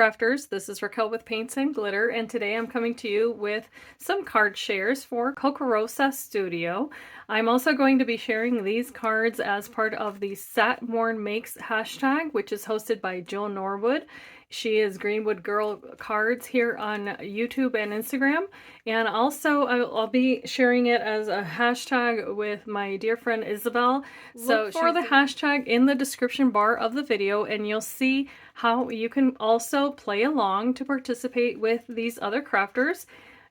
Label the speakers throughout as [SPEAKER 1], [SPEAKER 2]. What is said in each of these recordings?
[SPEAKER 1] crafters, this is Raquel with Paints and Glitter, and today I'm coming to you with some card shares for Kokorosa Studio. I'm also going to be sharing these cards as part of the Satmorn Makes hashtag, which is hosted by Jill Norwood. She is Greenwood Girl Cards here on YouTube and Instagram, and also I'll be sharing it as a hashtag with my dear friend Isabel. So look for the hashtag in the description bar of the video, and you'll see how you can also play along to participate with these other crafters.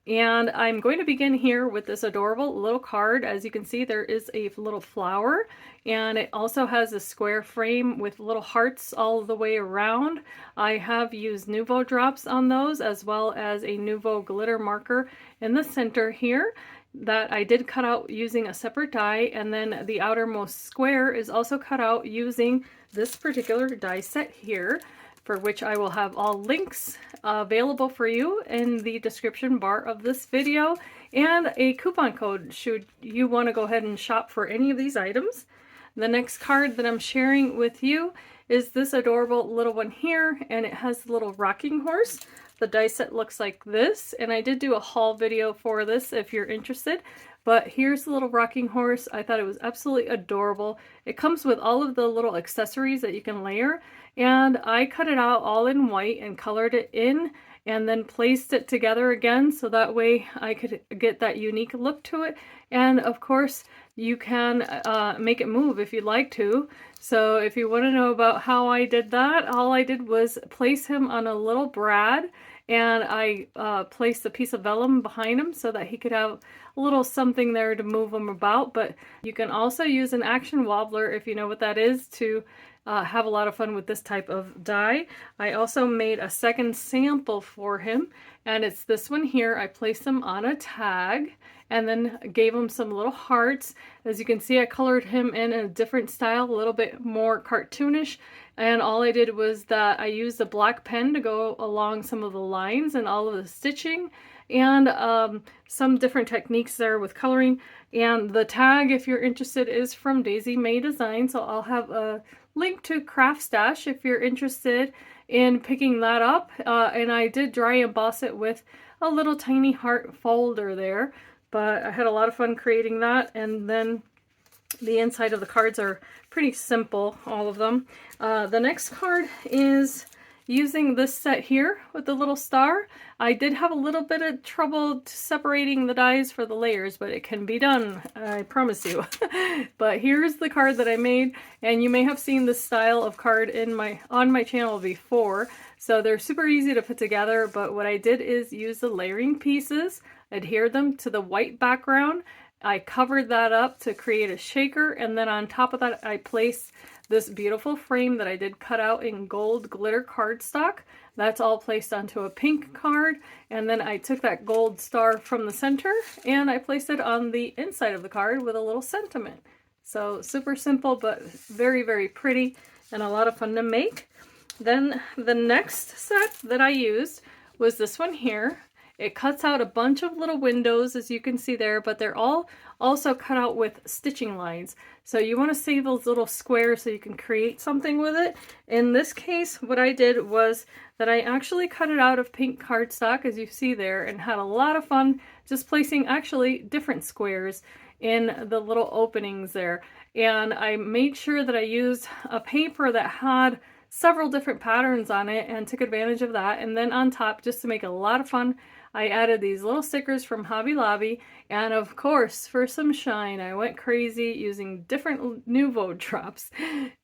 [SPEAKER 1] And I'm going to begin here with this adorable little card. As you can see, there is a little flower, and it also has a square frame with little hearts all the way around. I have used Nuvo drops on those, as well as a Nuvo glitter marker in the center here that I did cut out using a separate die, and then the outermost square is also cut out using this particular die set here, for which I will have all links available for you in the description bar of this video, and a coupon code should you want to go ahead and shop for any of these items. The next card that I'm sharing with you is this adorable little one here, and it has a little rocking horse. The die set looks like this, and I did do a haul video for this if you're interested. But here's the little rocking horse. I thought it was absolutely adorable. It comes with all of the little accessories that you can layer, and I cut it out all in white and colored it in and then placed it together again so that way I could get that unique look to it. And of course you can make it move if you'd like to. So if you want to know about how I did that, all I did was place him on a little brad, and I placed a piece of vellum behind him so that he could have a little something there to move him about. But you can also use an action wobbler, if you know what that is, to have a lot of fun with this type of die. I also made a second sample for him, and it's this one here. I placed him on a tag and then gave him some little hearts. As you can see, I colored him in a different style, a little bit more cartoonish, and all I did was that I used a black pen to go along some of the lines and all of the stitching, and some different techniques there with coloring. And the tag, if you're interested, is from Daisy May Design, so I'll have a link to Craft Stash if you're interested in picking that up. And I did dry emboss it with a little tiny heart folder there, but I had a lot of fun creating that. And then the inside of the cards are pretty simple, all of them. The next card is using this set here with the little star. I did have a little bit of trouble separating the dies for the layers, but it can be done, I promise you. But here's the card that I made, and you may have seen this style of card on my channel before. So they're super easy to put together, but what I did is use the layering pieces, adhere them to the white background. I covered that up to create a shaker, and then on top of that I placed this beautiful frame that I did cut out in gold glitter cardstock. That's all placed onto a pink card, and then I took that gold star from the center and I placed it on the inside of the card with a little sentiment. So super simple, but very, very pretty and a lot of fun to make. Then the next set that I used was this one here. It cuts out a bunch of little windows, as you can see there, but they're all also cut out with stitching lines. So you want to save those little squares so you can create something with it. In this case, what I did was that I actually cut it out of pink cardstock, as you see there, and had a lot of fun just placing actually different squares in the little openings there. And I made sure that I used a paper that had several different patterns on it and took advantage of that. And then on top, just to make it a lot of fun, I added these little stickers from Hobby Lobby, and of course, for some shine, I went crazy using different Nuvo drops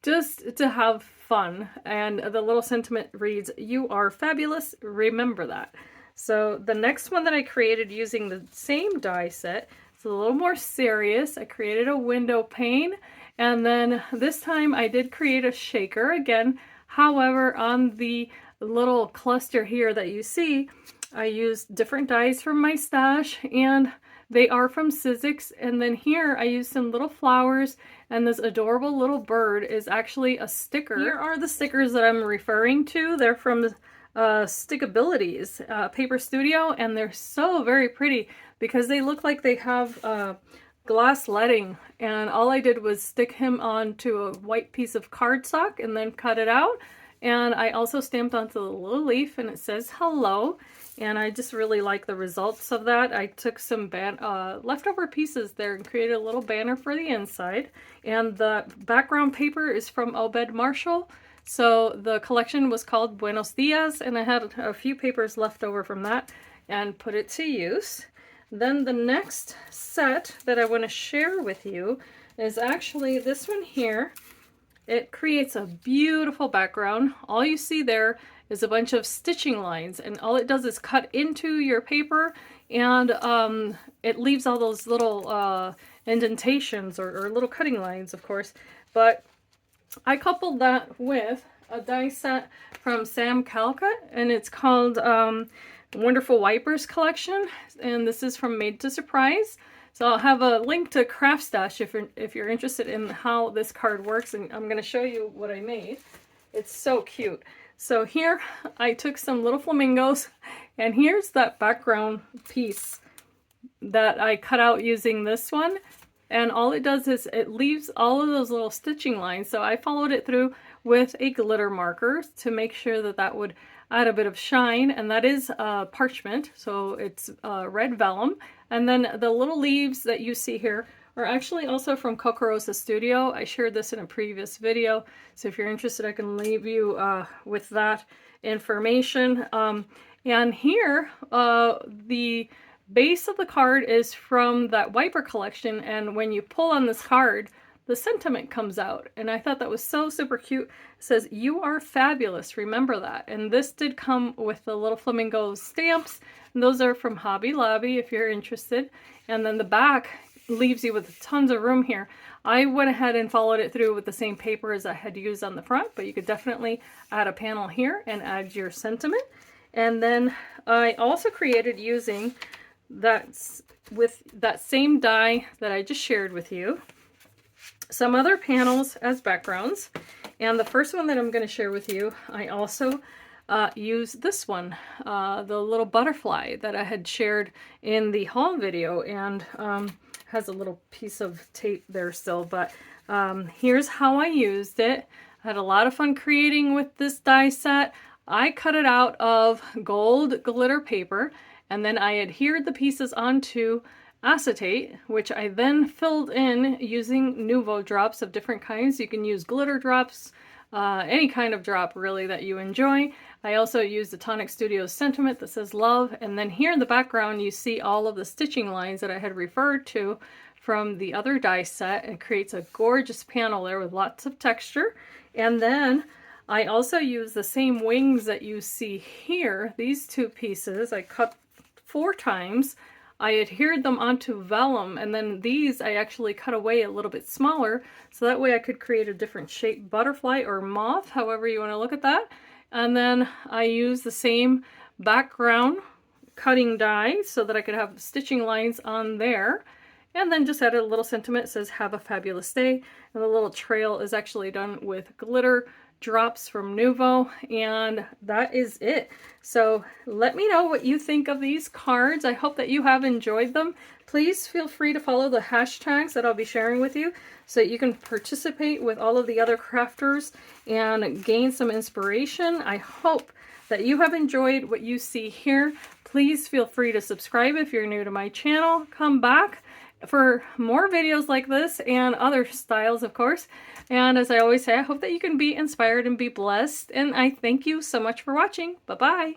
[SPEAKER 1] just to have fun. And the little sentiment reads, "You are fabulous, remember that." So the next one that I created using the same die set, it's a little more serious. I created a window pane, and then this time I did create a shaker again. However, on the little cluster here that you see, I used different dies from my stash, and they are from Sizzix. And then here I used some little flowers, and this adorable little bird is actually a sticker. Here are the stickers that I'm referring to. They're from Stickabilities Paper Studio, and they're so very pretty because they look like they have glass leading. And all I did was stick him onto a white piece of cardstock and then cut it out. And I also stamped onto the little leaf, and it says hello. And I just really like the results of that. I took some leftover pieces there and created a little banner for the inside. And the background paper is from Obed Marshall. So the collection was called Buenos Dias, and I had a few papers left over from that and put it to use. Then the next set that I want to share with you is actually this one here. It creates a beautiful background. All you see there is a bunch of stitching lines, and all it does is cut into your paper, and it leaves all those little indentations or little cutting lines, of course. But I coupled that with a die set from Sam Calcutt, and it's called Wonderful Wipers Collection, and this is from Made to Surprise. So I'll have a link to Craft Stash if you're interested in how this card works, and I'm going to show you what I made. It's so cute. So here I took some little flamingos, and here's that background piece that I cut out using this one. And all it does is it leaves all of those little stitching lines. So I followed it through with a glitter marker to make sure that that would add a bit of shine, and that is parchment, so it's red vellum. And then the little leaves that you see here are actually also from Kokorosa Studio. I shared this in a previous video, so if you're interested, I can leave you with that information. And here, the base of the card is from that wiper collection, and when you pull on this card, the sentiment comes out, and I thought that was so super cute. It says, "You are fabulous, remember that." And this did come with the little flamingo stamps, and those are from Hobby Lobby if you're interested. And then the back leaves you with tons of room here. I went ahead and followed it through with the same paper as I had used on the front, but you could definitely add a panel here and add your sentiment. And then I also created using with that same die that I just shared with you, some other panels as backgrounds. And the first one that I'm going to share with you, I also used this one, the little butterfly that I had shared in the haul video, and has a little piece of tape there still, but here's how I used it. I had a lot of fun creating with this die set. I cut it out of gold glitter paper, and then I adhered the pieces onto acetate, which I then filled in using Nuvo drops of different kinds. You can use glitter drops, any kind of drop really that you enjoy. I also used the Tonic Studios sentiment that says love, and then here in the background you see all of the stitching lines that I had referred to from the other die set. It creates a gorgeous panel there with lots of texture. And then I also use the same wings that you see here. These two pieces I cut 4 times. I adhered them onto vellum, and then these I actually cut away a little bit smaller, so that way I could create a different shaped butterfly or moth, however you want to look at that. And then I used the same background cutting die so that I could have stitching lines on there, and then just added a little sentiment. It says, "Have a fabulous day," and the little trail is actually done with glitter drops from Nuvo, and that is it. So let me know what you think of these cards. I hope that you have enjoyed them. Please feel free to follow the hashtags that I'll be sharing with you so that you can participate with all of the other crafters and gain some inspiration. I hope that you have enjoyed what you see here. Please feel free to subscribe if you're new to my channel. Come back for more videos like this and other styles, of course. And as I always say, I hope that you can be inspired and be blessed. And I thank you so much for watching. Bye-bye.